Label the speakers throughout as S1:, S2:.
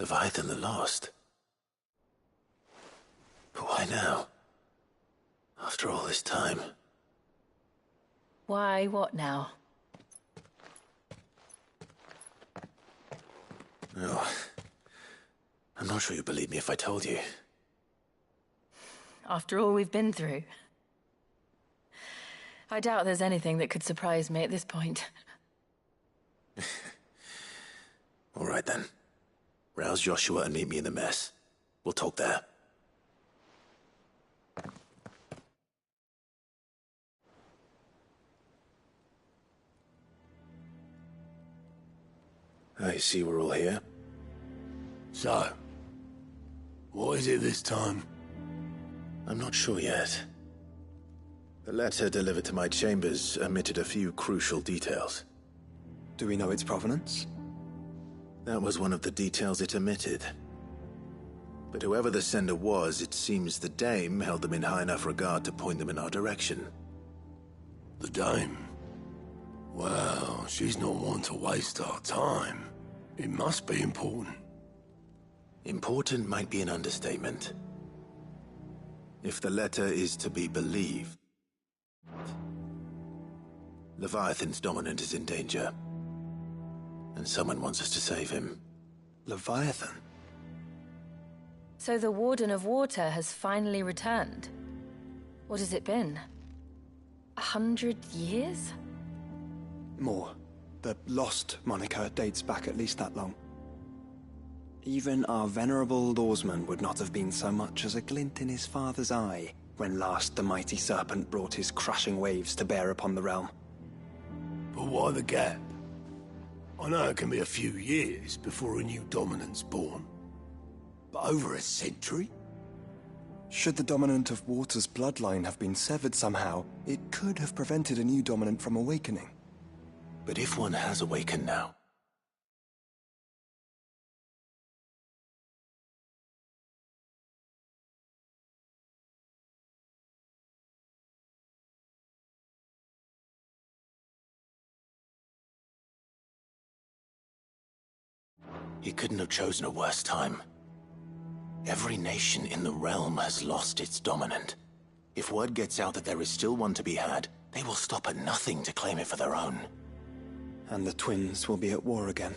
S1: Leviathan the Lost. But why now? After all this time.
S2: Why, what now?
S1: Oh, I'm not sure you'd believe me if I told you.
S2: After all we've been through. I doubt there's anything that could surprise me at this point.
S1: All right then. Rouse Joshua and meet me in the mess. We'll talk there. I see we're all here.
S3: So, what is it this time?
S1: I'm not sure yet. The letter delivered to my chambers omitted a few crucial details.
S4: Do we know its provenance?
S1: That was one of the details it omitted. But whoever the sender was, it seems the Dame held them in high enough regard to point them in our direction.
S3: The Dame? Well, she's not one to waste our time. It must be important.
S1: Important might be an understatement. If the letter is to be believed, Leviathan's dominant is in danger. And someone wants us to save him.
S4: Leviathan?
S2: So the Warden of Water has finally returned. What has it been? 100 years?
S4: More. The Lost moniker dates back at least that long. Even our venerable lawsman would not have been so much as a glint in his father's eye when last the mighty serpent brought his crushing waves to bear upon the realm.
S3: But why the gap? I know it can be a few years before a new dominant's born. But over a century?
S4: Should the dominant of Water's bloodline have been severed somehow, it could have prevented a new dominant from awakening.
S1: But if one has awakened now, he couldn't have chosen a worse time. Every nation in the realm has lost its dominant. If word gets out that there is still one to be had, they will stop at nothing to claim it for their own.
S4: And the twins will be at war again,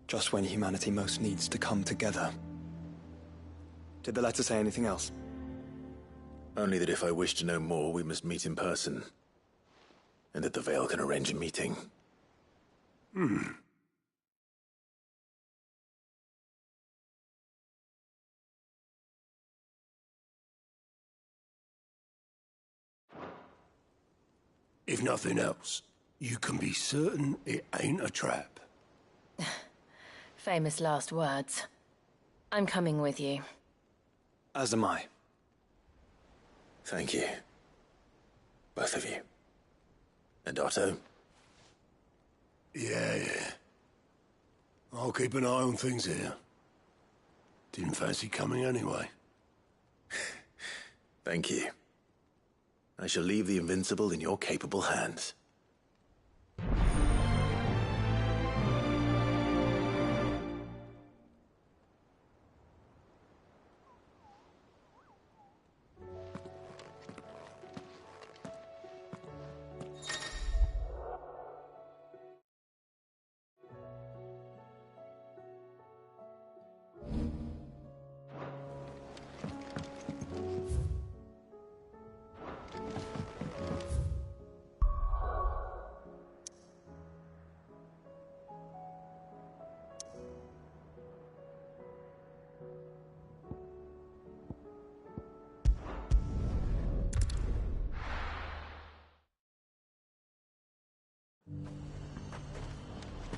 S4: just when humanity most needs to come together. Did the letter say anything else?
S1: Only that if I wish to know more, we must meet in person. And that the Veil can arrange a meeting.
S3: If nothing else, you can be certain it ain't a trap.
S2: Famous last words. I'm coming with you.
S4: As am I.
S1: Thank you. Both of you. And Otto?
S3: Yeah. I'll keep an eye on things here. Didn't fancy coming anyway.
S1: Thank you. I shall leave the Invincible in your capable hands.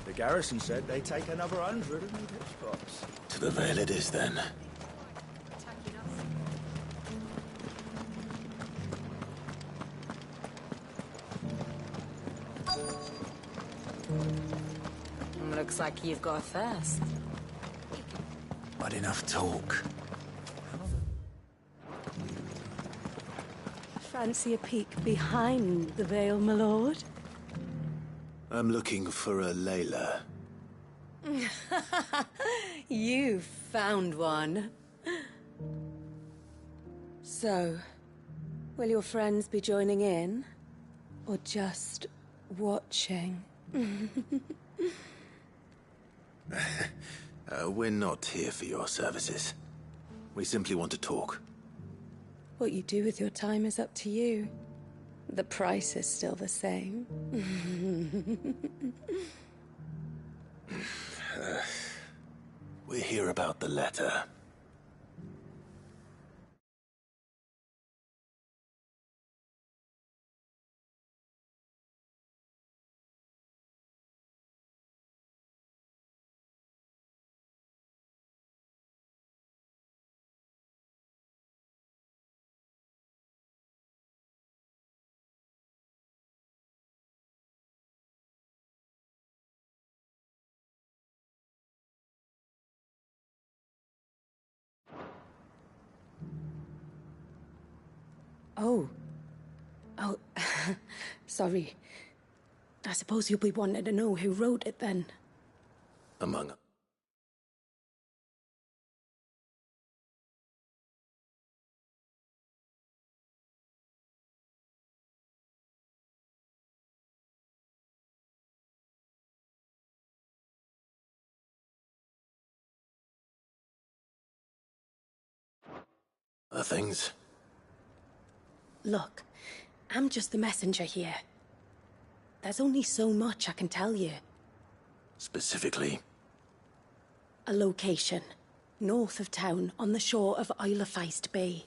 S5: The garrison said they'd take another 100 of new pitch spots.
S1: To the Veil it is, then.
S2: Looks like you've got a thirst.
S1: Not enough talk.
S6: Fancy a peek behind the veil, my lord?
S1: I'm looking for a Layla.
S6: You found one. So, will your friends be joining in? Or just watching?
S1: We're not here for your services. We simply want to talk.
S6: What you do with your time is up to you. The price is still the same.
S1: We're here about the letter.
S6: Oh. Oh, sorry. I suppose you'll be wanting to know who wrote it then.
S1: Among other things.
S6: Look, I'm just the messenger here. There's only so much I can tell you.
S1: Specifically,
S6: A location, north of town, on the shore of Isle of Feist Bay.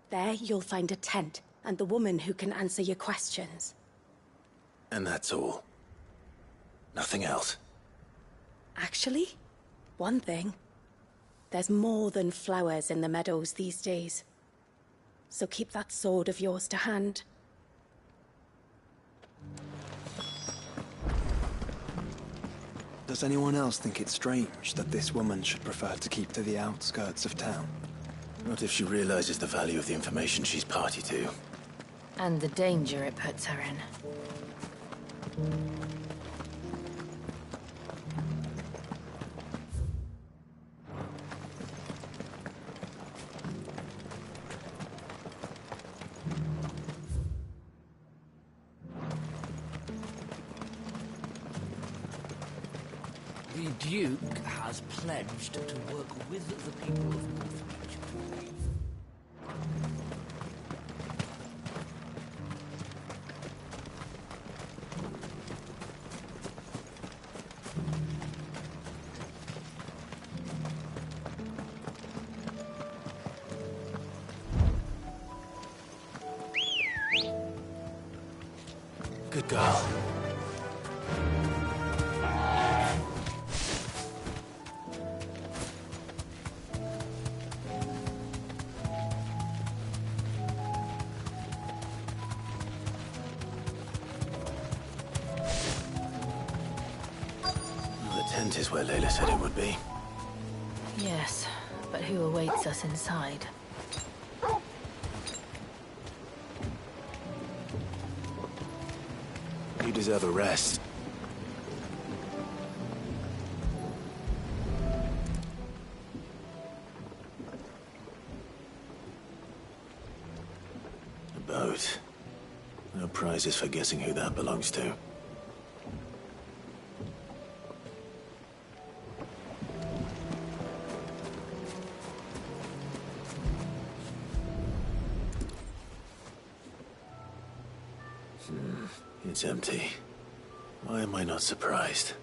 S6: There you'll find a tent, and the woman who can answer your questions.
S1: and that's all. Nothing else.
S6: Actually, one thing. There's more than flowers in the meadows these days. So keep that sword of yours to hand.
S4: Does anyone else think it strange that this woman should prefer to keep to the outskirts of town?
S1: Not if she realizes the value of the information she's party to.
S2: And the danger it puts her in.
S7: The Duke has pledged to work with the people of Northwich.
S1: Good girl. The tent is where Layla said it would be.
S2: Yes, but who awaits us inside?
S1: You deserve a rest. A boat. No prizes for guessing who that belongs to. It's empty. Why am I not surprised?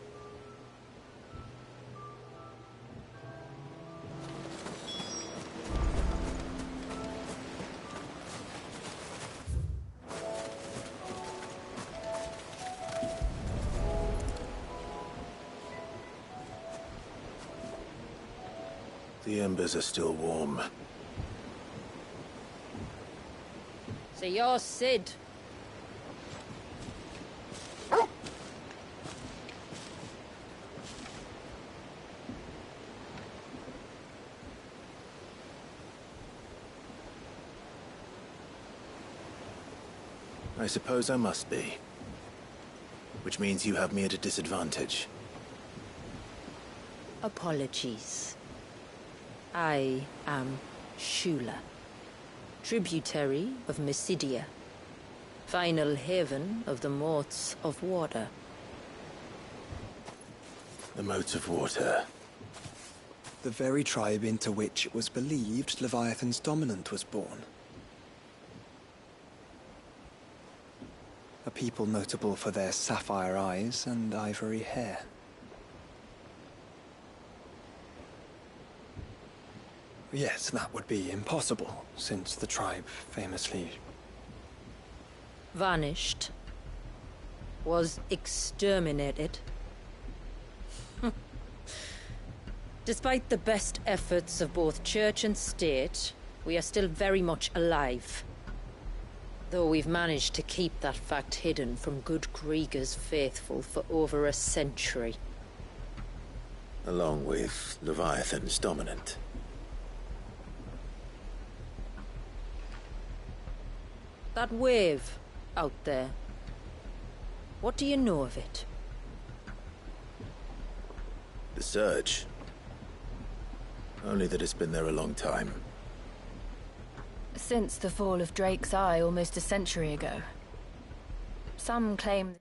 S1: The embers are still warm.
S2: So you're Sid.
S1: I suppose I must be. Which means you have me at a disadvantage.
S8: Apologies. I am Shula, tributary of Mysidia, final haven of the Moats of Water.
S1: The Moats of Water.
S4: The very tribe into which it was believed Leviathan's dominant was born. A people notable for their sapphire eyes and ivory hair. Yes, that would be impossible, since the tribe famously...
S8: Vanished. Was exterminated. Despite the best efforts of both church and state, we are still very much alive. Though we've managed to keep that fact hidden from good Grieger's faithful for over a century.
S1: Along with Leviathan's dominant.
S8: That wave out there. What do you know of it?
S1: The surge. Only that it's been there a long time.
S2: Since the fall of Drake's Eye almost a century ago. Some claim...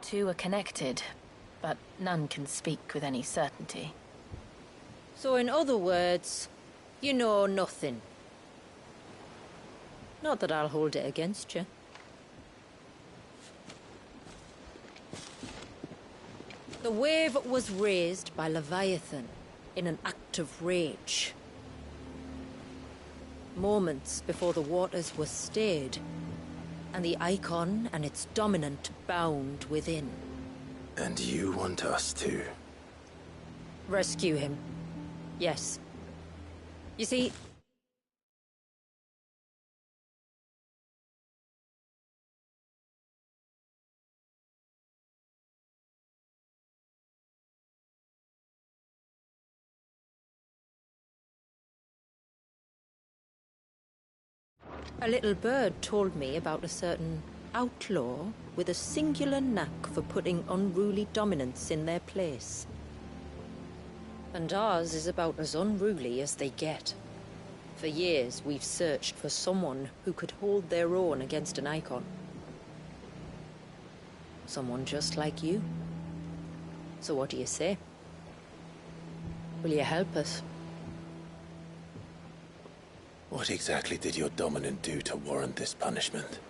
S2: two are connected, but none can speak with any certainty.
S8: So in other words, you know nothing. Not that I'll hold it against you. The wave was raised by Leviathan in an act of rage. Moments before the waters were stayed, and the icon and its dominant bound within.
S1: And you want us to?
S8: Rescue him. Yes. You see... A little bird told me about a certain outlaw with a singular knack for putting unruly dominants in their place. And ours is about as unruly as they get. For years, we've searched for someone who could hold their own against an icon. Someone just like you. So what do you say? Will you help us?
S1: What exactly did your dominant do to warrant this punishment?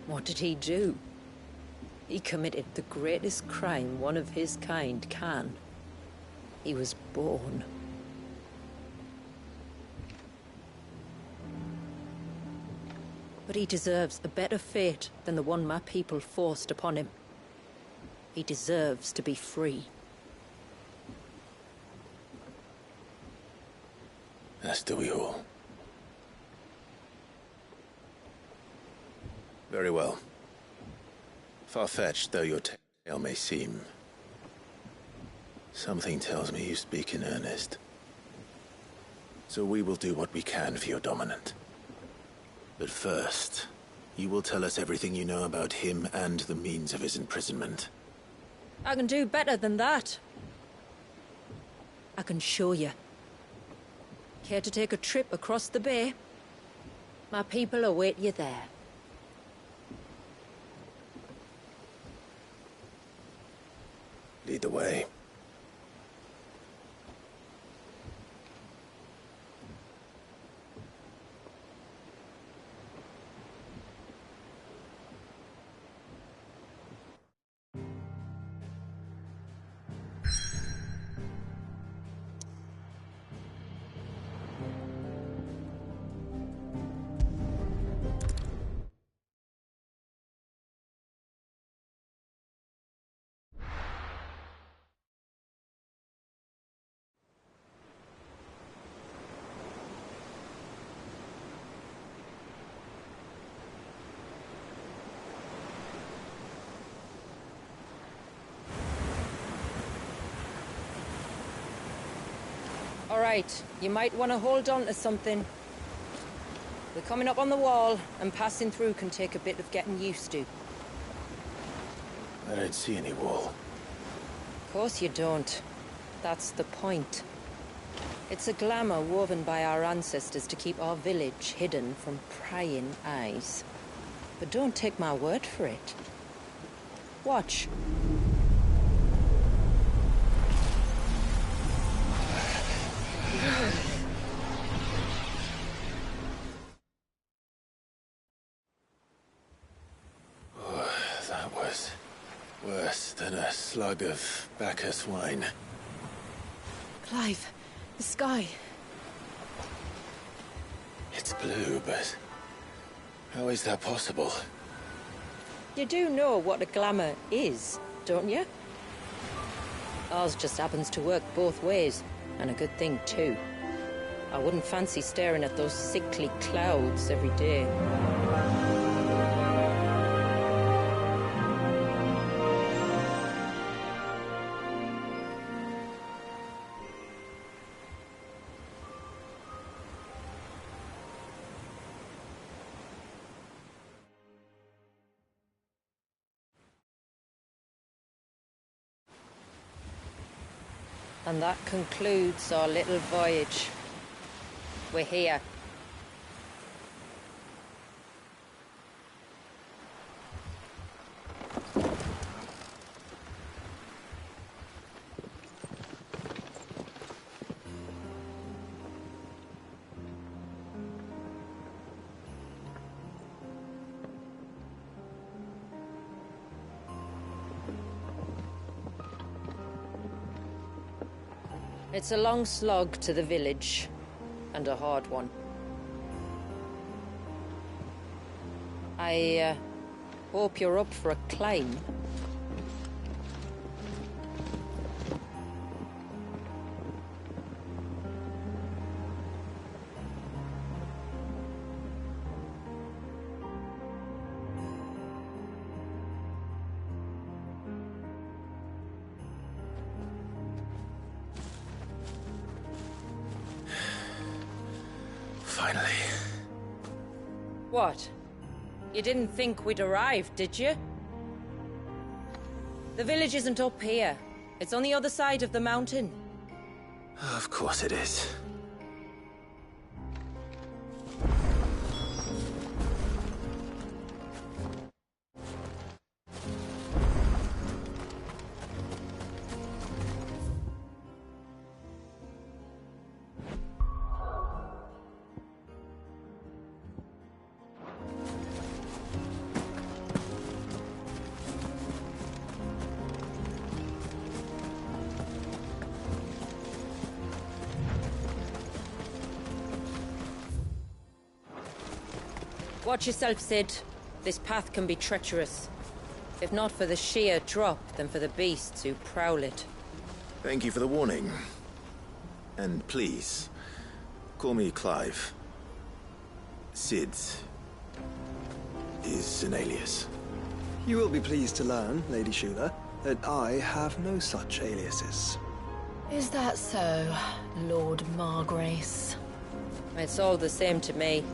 S8: What did he do? He committed the greatest crime one of his kind can. He was born. But he deserves a better fate than the one my people forced upon him. He deserves to be free.
S1: As do we all. Very well. Far-fetched though your tale may seem, something tells me you speak in earnest. So we will do what we can for your dominant. But first, you will tell us everything you know about him and the means of his imprisonment.
S8: I can do better than that. I can show you. Care to take a trip across the bay? My people await you there.
S1: Lead the way.
S8: right. You might want to hold on to something. We're coming up on the wall, and passing through can take a bit of getting used to.
S1: I don't see any wall.
S8: Of course you don't. That's the point. It's a glamour woven by our ancestors to keep our village hidden from prying eyes. But don't take my word for it. Watch.
S1: That was worse than a slug of Bacchus wine.
S2: Clive, the sky.
S1: It's blue, but how is that possible?
S8: You do know what a glamour is, don't you? Ours just happens to work both ways, and a good thing too. I wouldn't fancy staring at those sickly clouds every day. And that concludes our little voyage. We're here. It's a long slog to the village, and a hard one. I hope you're up for a climb.
S1: Finally.
S8: What? You didn't think we'd arrived, did you? The village isn't up here. It's on the other side of the mountain.
S1: Of course it is.
S8: Watch yourself, Sid. This path can be treacherous. If not for the sheer drop, then for the beasts who prowl it.
S1: Thank you for the warning. And please, call me Clive. Sid is an alias.
S4: You will be pleased to learn, Lady Shula, that I have no such aliases.
S2: Is that so, Lord Margrace?
S8: It's all the same to me.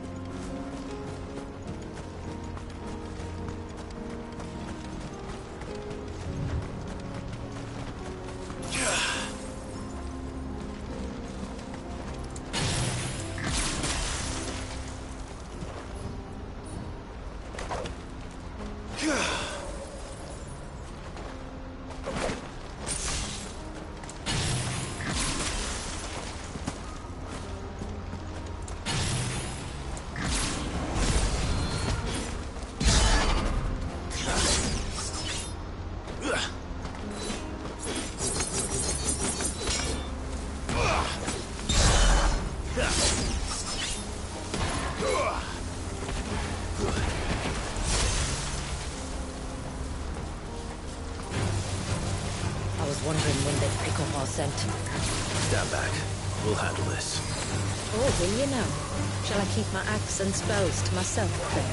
S8: I was wondering when they'd pick up our scent.
S1: Stand back. We'll handle this.
S8: Oh, will you now? Shall I keep my axe and spells to myself then?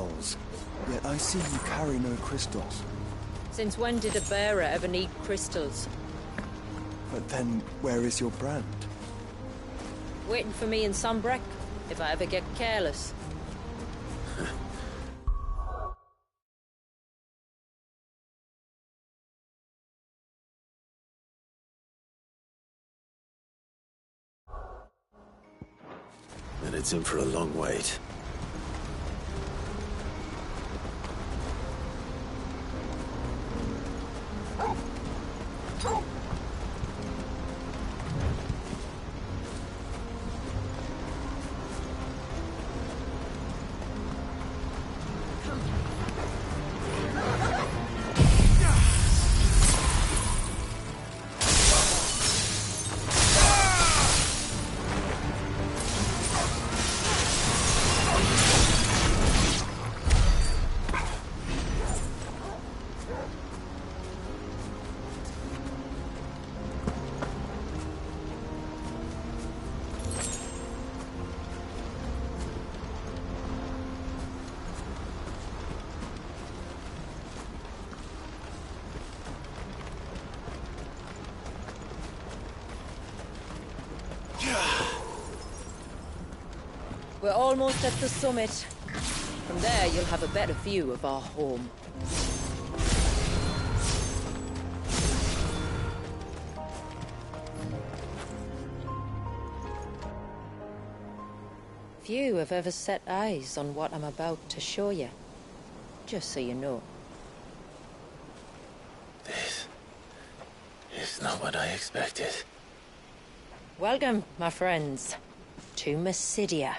S4: spells. Yet I see you carry no crystals.
S8: Since when did a bearer ever need crystals?
S4: But then, where is your brand?
S8: Waiting for me in Sombrek, if I ever get careless.
S1: Then it's in for a long wait.
S8: We're almost at the summit. From there, you'll have a better view of our home. Few have ever set eyes on what I'm about to show you. Just so you know.
S1: This is not what I expected.
S8: Welcome, my friends, to Mysidia.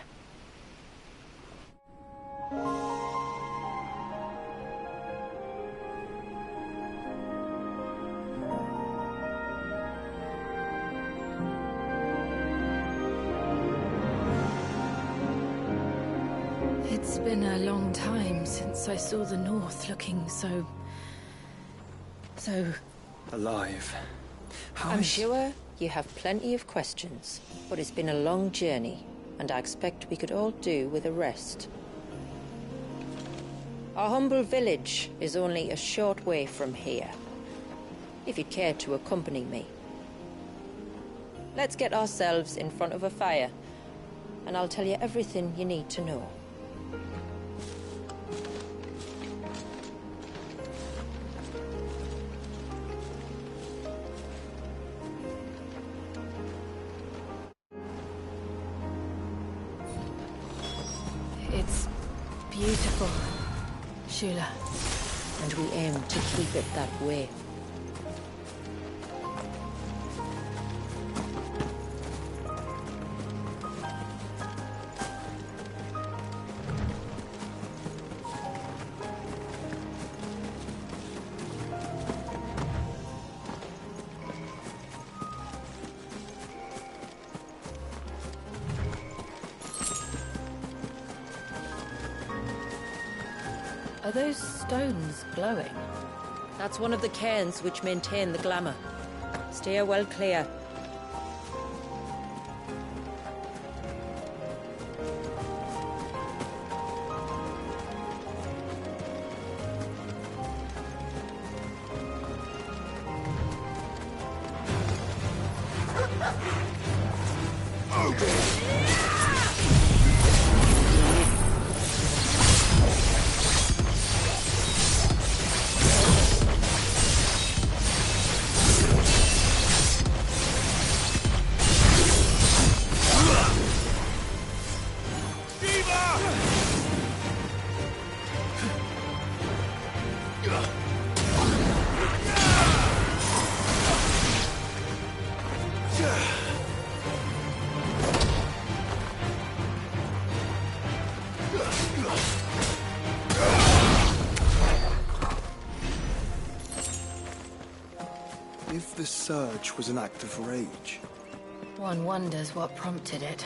S2: It's been a long time since I saw the North looking so...
S4: Alive.
S8: I'm sure you have plenty of questions, but it's been a long journey, and I expect we could all do with a rest. Our humble village is only a short way from here, if you'd care to accompany me. Let's get ourselves in front of a fire, and I'll tell you everything you need to know.
S2: It's beautiful, Shula.
S8: And we aim to keep it that way.
S2: Are those stones glowing?
S8: That's one of the cairns which maintain the glamour. Steer well clear.
S4: If the surge was an act of rage,
S2: One wonders what prompted it.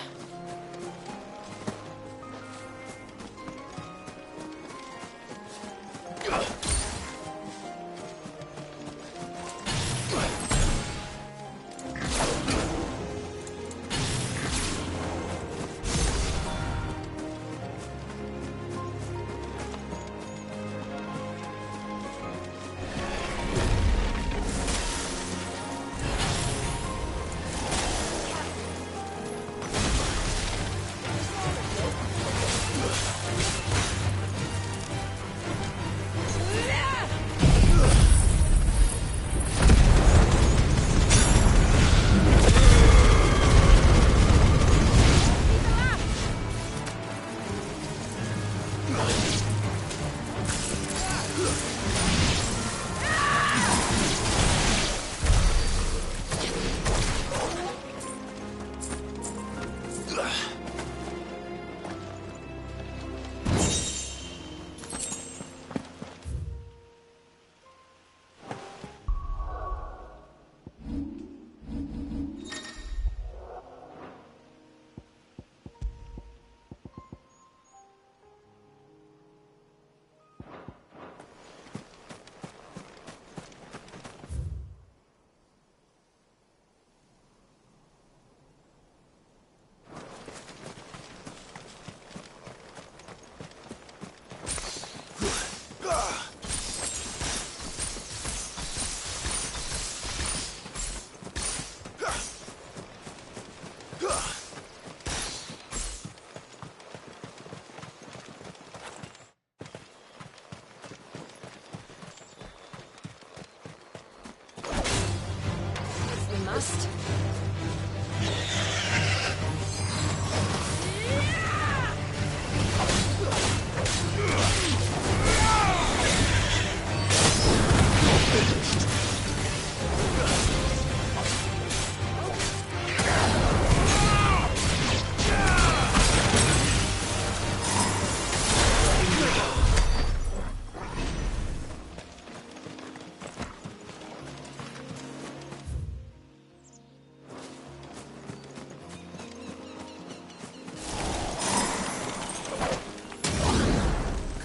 S2: fast.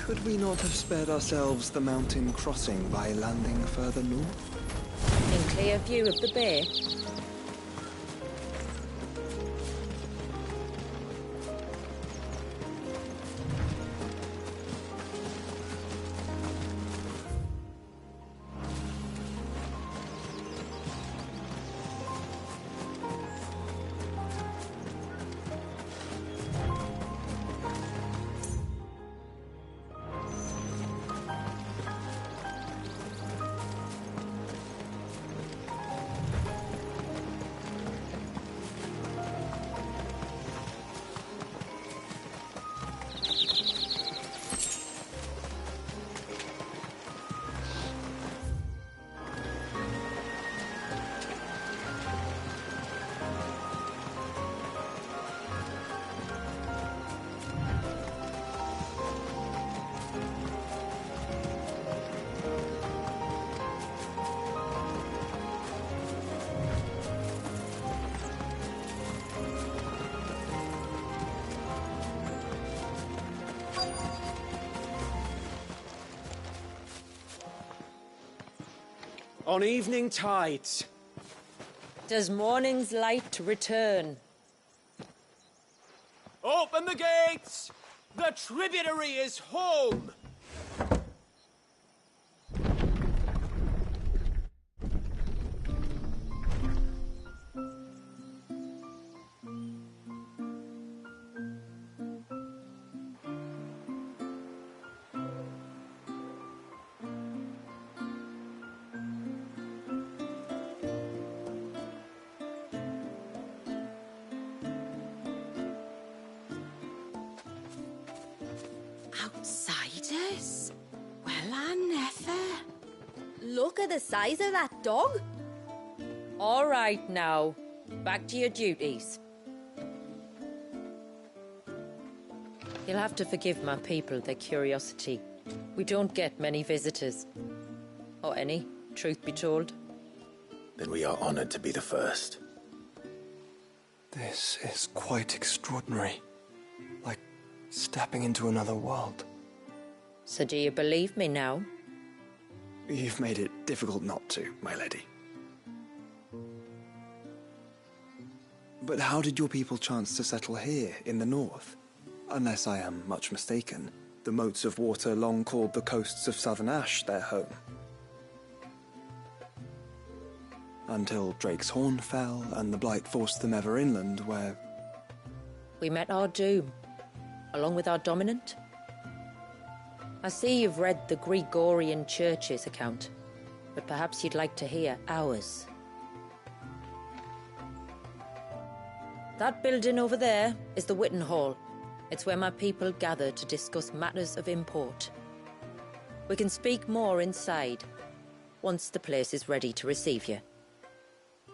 S4: Could we not have spared ourselves the mountain crossing by landing further north?
S8: In clear view of the bay?
S5: On evening tides.
S8: Does morning's light return?
S5: Open the gates! The tributary is home!
S6: Outsiders? Well, I never.
S9: Look at the size of that dog.
S8: All right now, back to your duties. You'll have to forgive my people their curiosity. We don't get many visitors. Or any, truth be told.
S1: Then we are honored to be the first.
S4: This is quite extraordinary. Like stepping into another world.
S8: So do you believe me now?
S4: You've made it difficult not to, my lady. But how did your people chance to settle here in the north? Unless I am much mistaken, the moats of water long called the coasts of Southern Ash their home. Until Drake's Horn fell and the Blight forced them ever inland, where...
S8: We met our doom, along with our dominant. I see you've read the Gregorian Church's account, but perhaps you'd like to hear ours. That building over there is the Witten Hall. It's where my people gather to discuss matters of import. We can speak more inside, once the place is ready to receive you.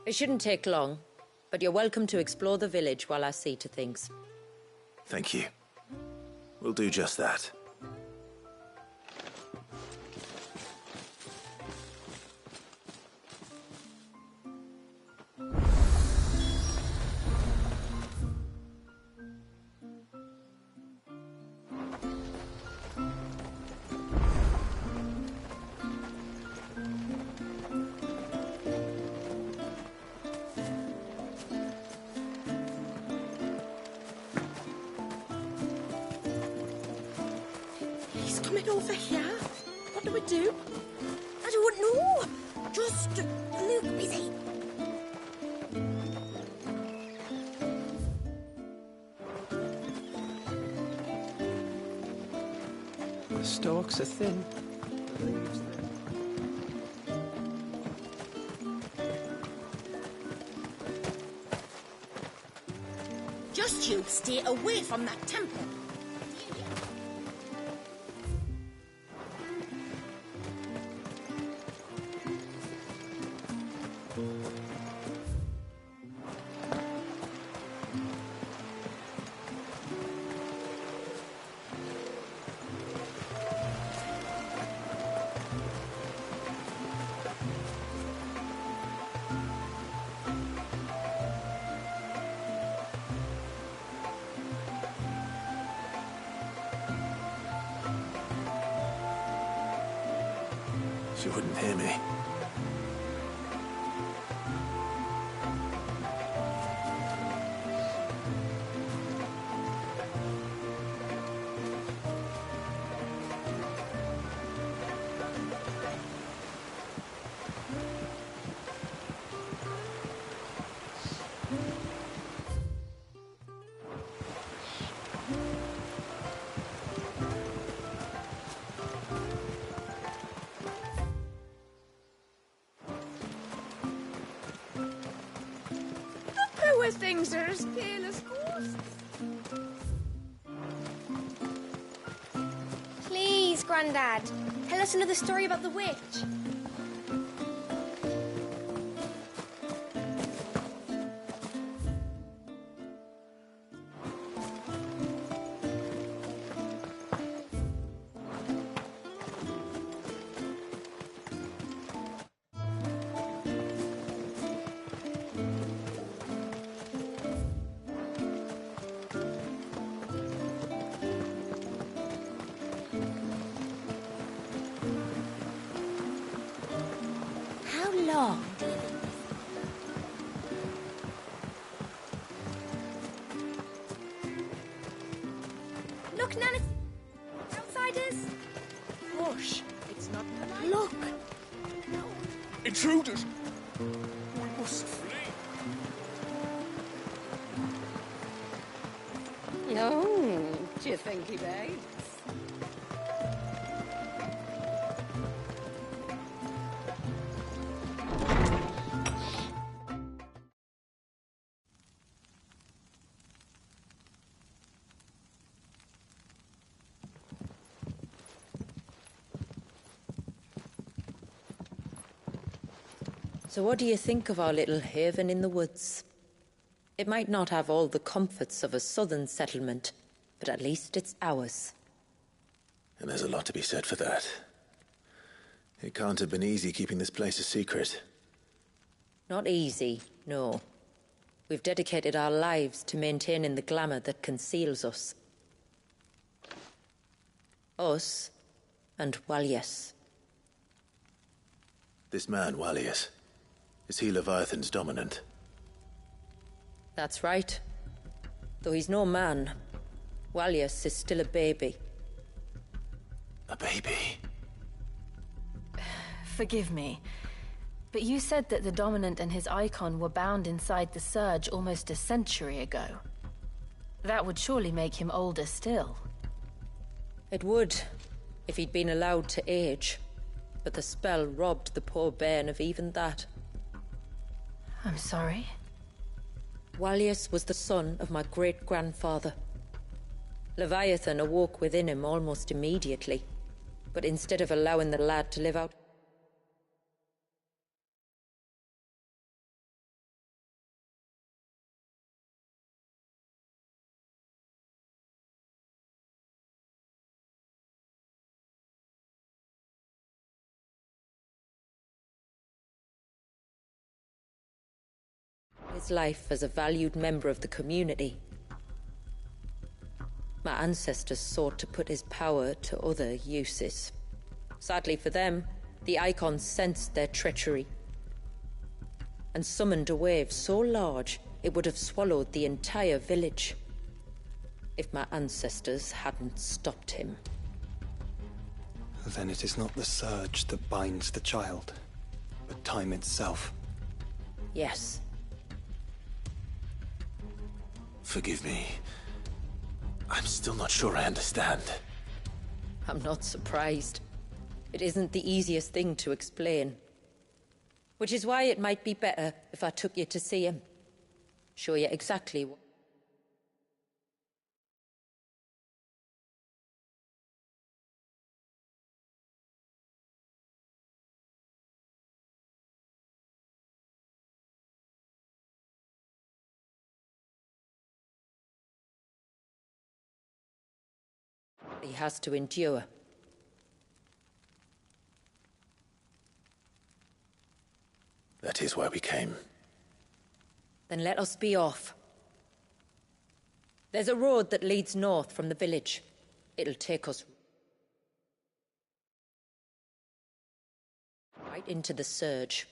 S8: It shouldn't take long, but you're welcome to explore the village while I see to things.
S1: Thank you. We'll do just that.
S6: He's coming over here. What do we do? I don't know. Just look busy.
S5: The stalks are thin. The leaves thin.
S9: told you, stay away from that temple.
S1: She wouldn't hear me.
S9: Poor things are as pale as ghosts.
S10: Please, Grandad, tell us another story about the witch. How long do you think this... Look, Nana! Outsiders!
S9: Hush, it's not polite.
S10: Look!
S7: Intruders! We must flee.
S9: Oh, do you think he begs?
S8: So what do you think of our little haven in the woods? It might not have all the comforts of a southern settlement, but at least it's ours.
S1: And there's a lot to be said for that. It can't have been easy keeping this place a secret.
S8: Not easy, no. We've dedicated our lives to maintaining the glamour that conceals us. Us and Walyas.
S1: This man, Walyas, is he Leviathan's dominant?
S8: That's right. Though he's no man, Walyas is still a baby.
S1: A baby?
S2: Forgive me, but you said that the Dominant and his icon were bound inside the Surge almost a century ago. That would surely make him older still.
S8: It would, if he'd been allowed to age. But the spell robbed the poor bairn of even that.
S2: I'm sorry.
S8: Walyas was the son of my great-grandfather. Leviathan awoke within him almost immediately, but instead of allowing the lad to live out his life as a valued member of the community, my ancestors sought to put his power to other uses. Sadly for them, the icons sensed their treachery and summoned a wave so large it would have swallowed the entire village if my ancestors hadn't stopped him.
S4: Then it is not the surge that binds the child, but time itself.
S8: Yes.
S1: Forgive me. I'm still not sure I understand.
S8: I'm not surprised. It isn't the easiest thing to explain. Which is why it might be better if I took you to see him. Show you exactly what... He has to endure.
S1: That is why we came.
S8: Then let us be off. There's a road that leads north from the village. It'll take us right into the surge.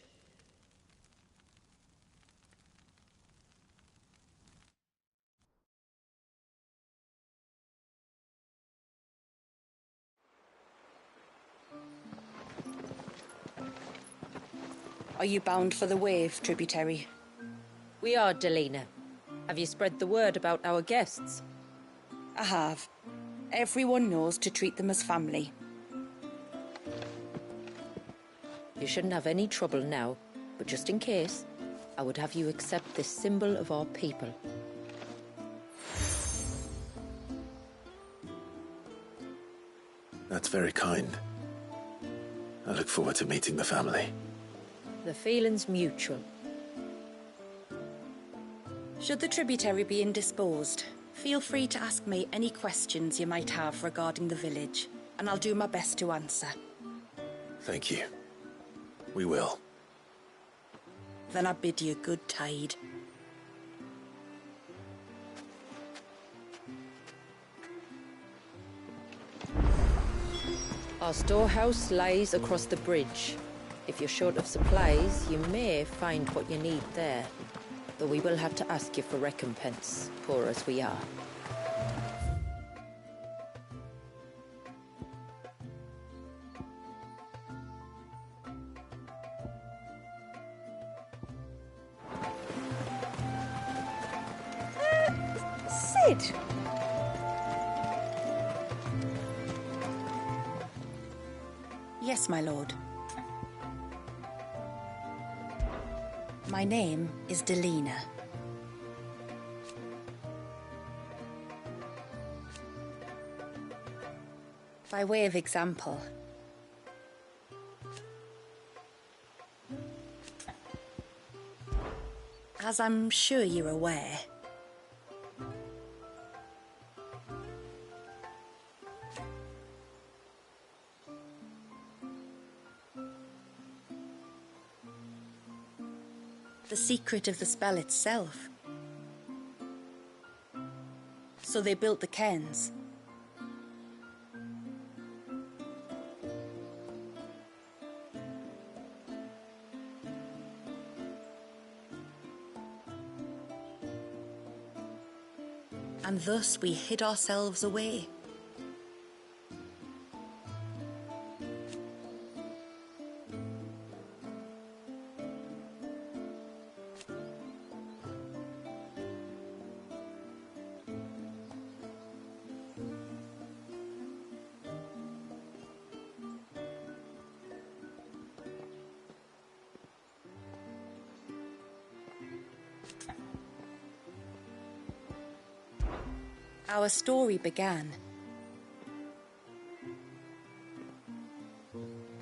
S11: Are you bound for the Wave, tributary?
S8: We are, Delina. Have you spread the word about our guests?
S11: I have. Everyone knows to treat them as family.
S8: You shouldn't have any trouble now, but just in case, I would have you accept this symbol of our people.
S1: That's very kind. I look forward to meeting the family.
S8: The feeling's mutual.
S11: Should the tributary be indisposed, feel free to ask me any questions you might have regarding the village, and I'll do my best to answer.
S1: Thank you. We will.
S11: Then I bid you good tide.
S8: Our storehouse lies across the bridge. If you're short of supplies, you may find what you need there. Though we will have to ask you for recompense, poor as we are.
S11: Sid! Yes, my lord. My name is Delina. By way of example, as I'm sure you're aware, the secret of the spell itself. So they built the cairns. And thus we hid ourselves away. Our story began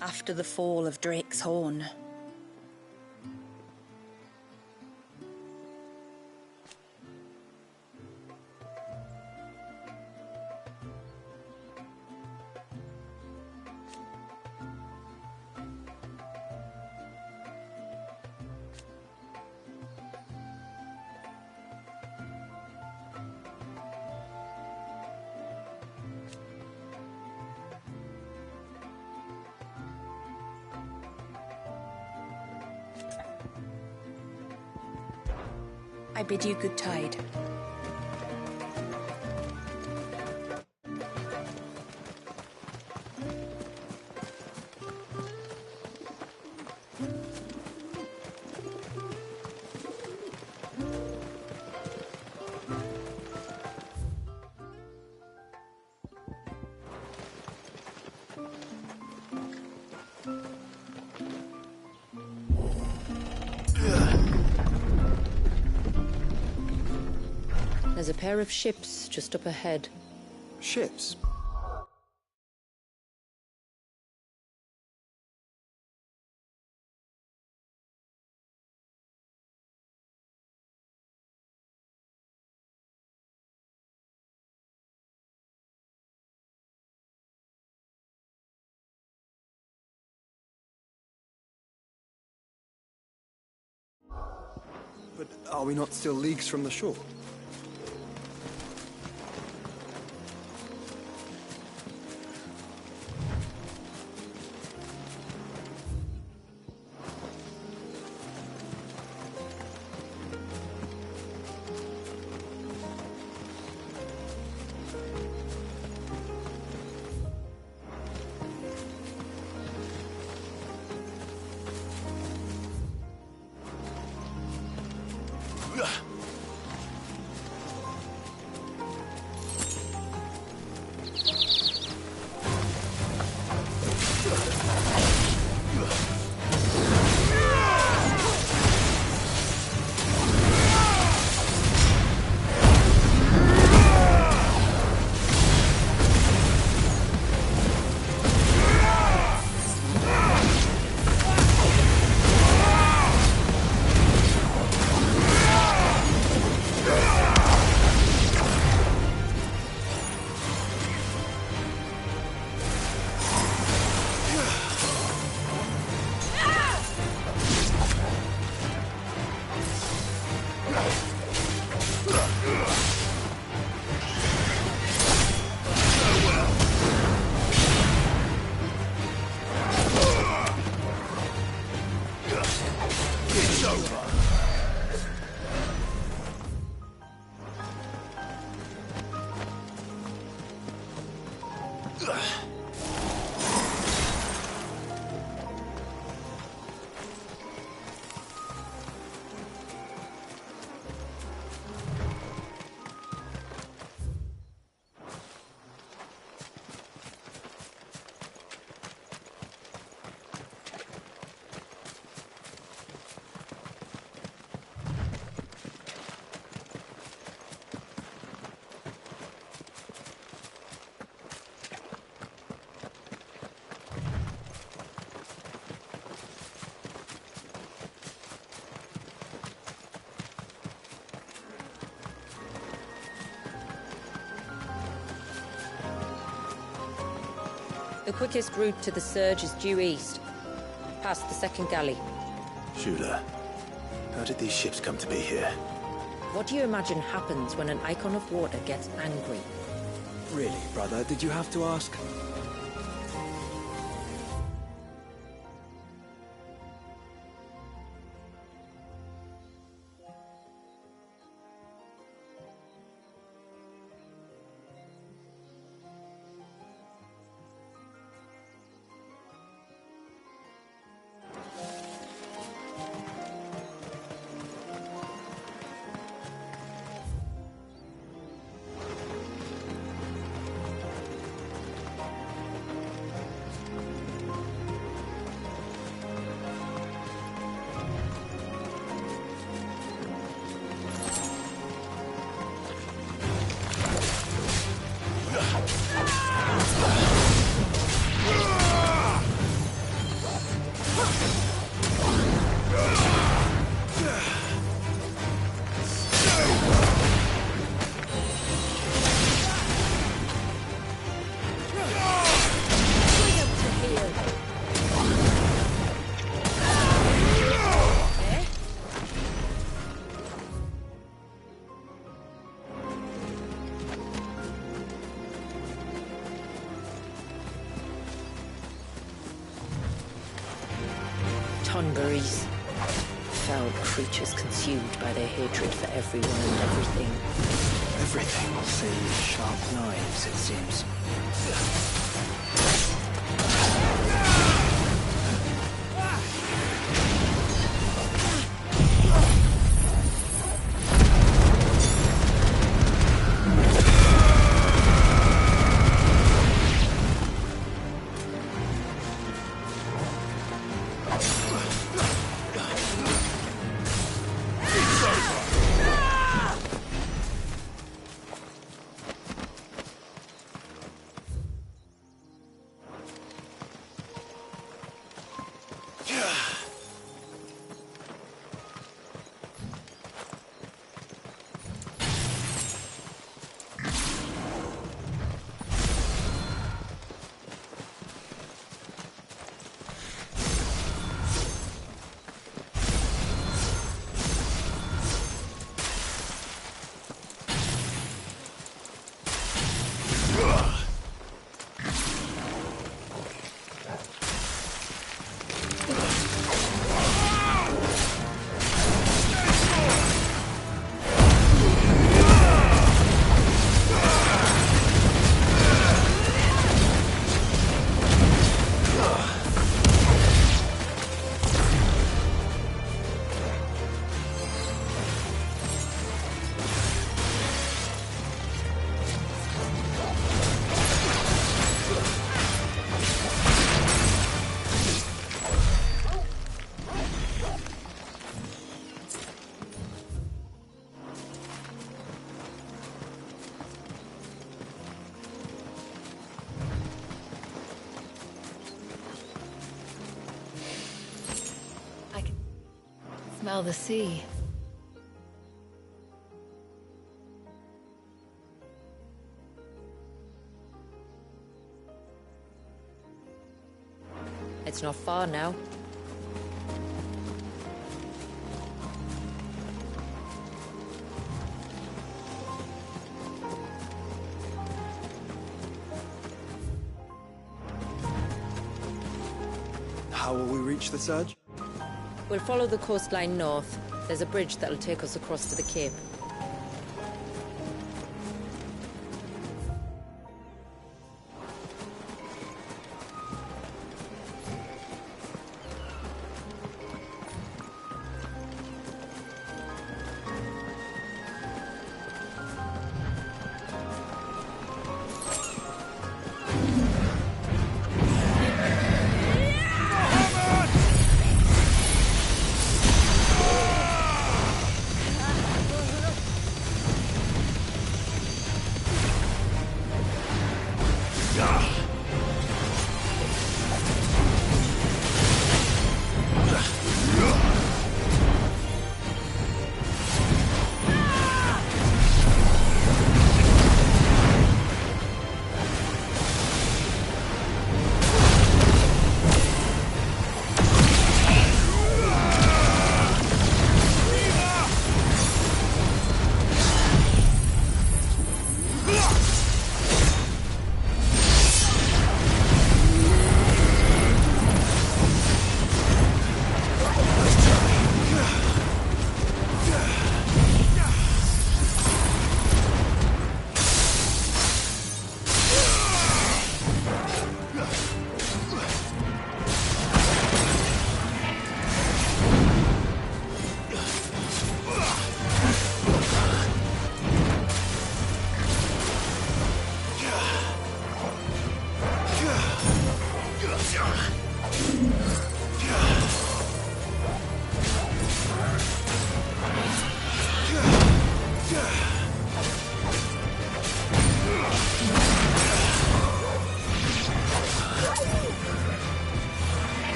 S11: after the fall of Drake's Horn. I bid you good tide.
S8: There's a pair of ships just up ahead.
S4: Ships? But are we not still leagues from the shore?
S8: The quickest route to the surge is due east, past the second galley.
S1: Shula, how did these ships come to be here?
S8: What do you imagine happens when an icon of water gets angry?
S4: Really, brother, did you have to ask?
S8: Tonberries. Foul creatures consumed by their hatred for everyone and everything.
S4: Everything save sharp knives, it seems.
S2: smell the sea.
S8: It's not far now.
S4: How will we reach the surge?
S8: We'll follow the coastline north. There's a bridge that'll take us across to the cape.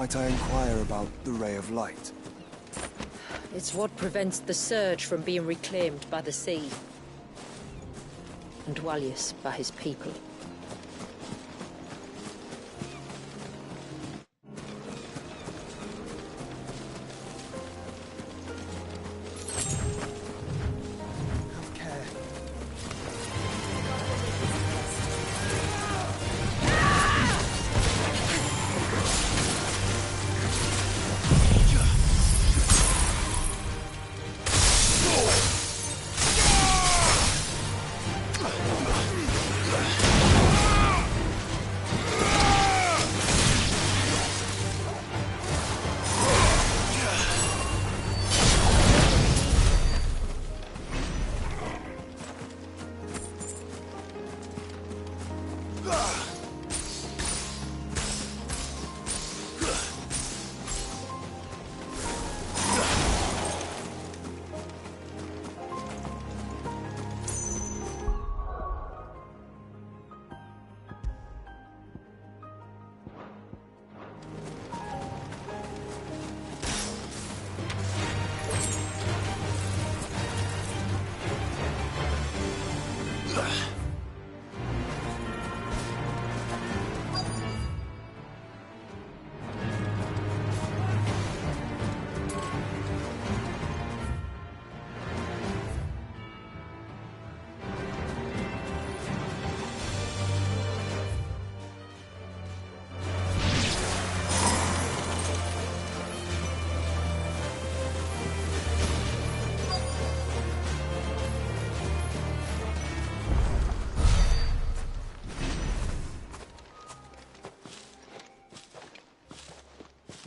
S4: Might I inquire about the Ray of Light?
S8: It's what prevents the surge from being reclaimed by the sea. And Dwalius by his people.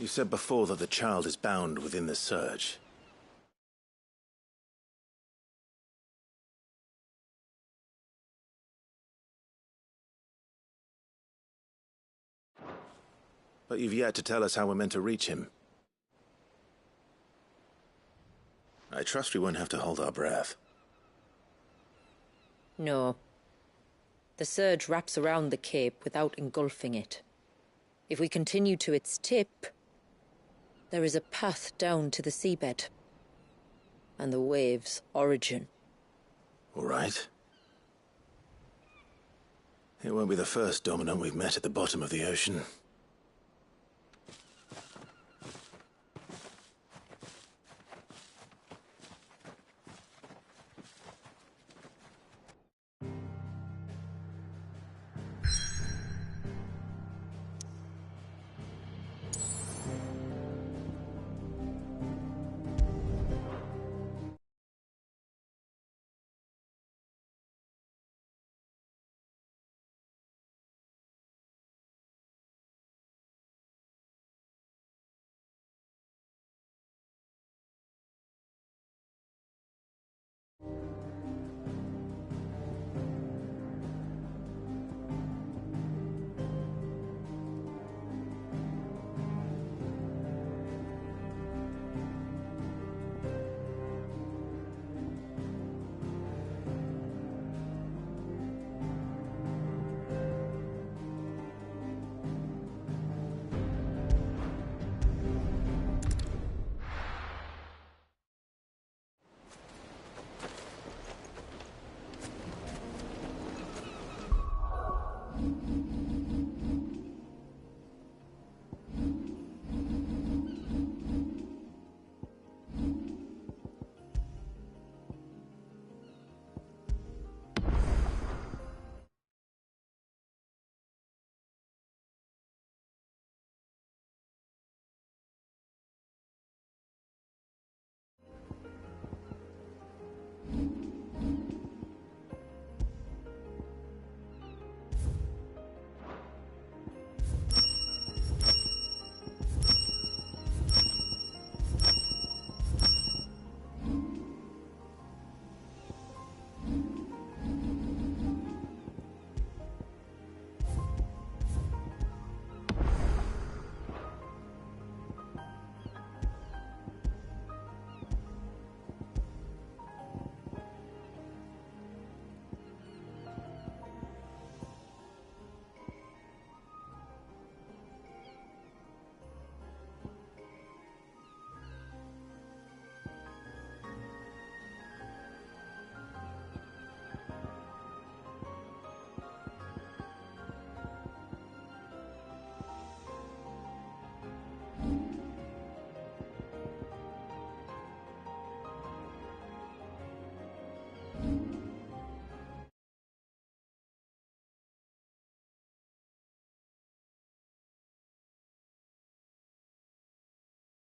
S1: You said before that the child is bound within the surge. But you've yet to tell us how we're meant to reach him. I trust we won't have to hold our breath.
S8: No. The surge wraps around the cape without engulfing it. If we continue to its tip, there is a path down to the seabed. And the wave's origin.
S1: All right. It won't be the first dominant we've met at the bottom of the ocean.